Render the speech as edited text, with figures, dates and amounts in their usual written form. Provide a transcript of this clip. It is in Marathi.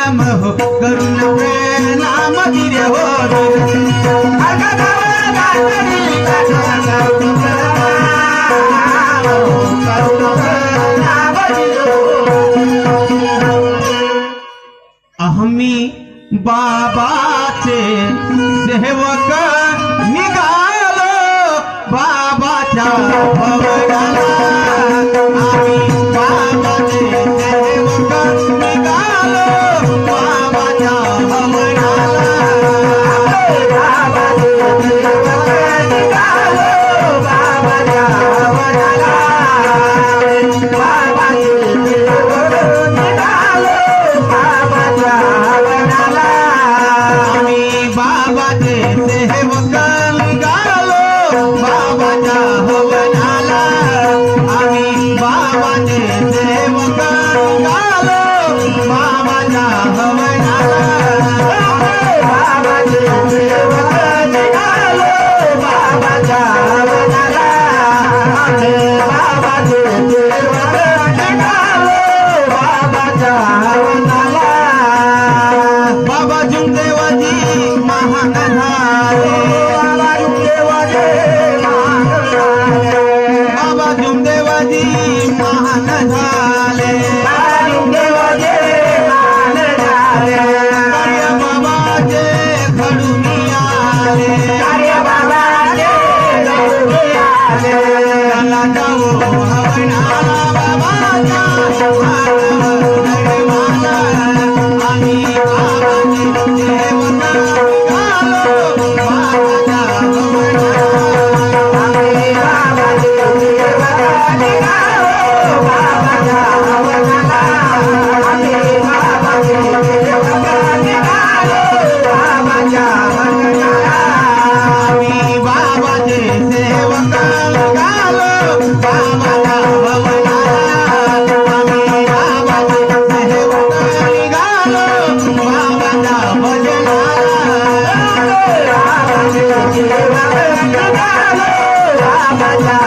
नाम हो करुण नाम गिरे हो आम्ही बाबाचे सेवक निघालो बाबाच्या भवनाला आम्ही बाबाचे सेवक निघालो बाबाच्या भवनाला बाबाचे सेवक निघालो बाबाच्या भवनाला बाबाचे सेवक निघालो बाबाच्या भवनाला आम्ही बाबाचे सेवक निघालो बाबाच्या भवनाला आम्ही बाबाचे सेवक निघालो बाबाच्या भवनाला बाबाचे सेवक निघालो बाबाच्या भवनाला आम्ही बाबाचे सेवक निघालो बाबाच्या भवनाला बाबा जुमदेवाजी महान झाले बाबा जुमदेवाजी महान झाले बाबा जुमदेवाजी महान झाले बाबा जुमदेवाजी महान झाले कार्य बाबाचे घडून आले कार्य बाबाचे घडून आले चला जाऊ हवनाला बाबाच्या धर्माला आम्ही बाबाचे सेवक निघालो बाबाच्या भवनाला आम्ही बाबाचे सेवक निघालो बाबाच्या भवनाला आम्ही बाबाचे सेवक निघालो बाबाच्या भवनाला आम्ही बाबाचे सेवक निघालो बाबाच्या भवनाला आम्ही बाबाचे सेवक निघालो बाबाच्या भजनाला बाबाचे सेवक निघालो बाबाच्या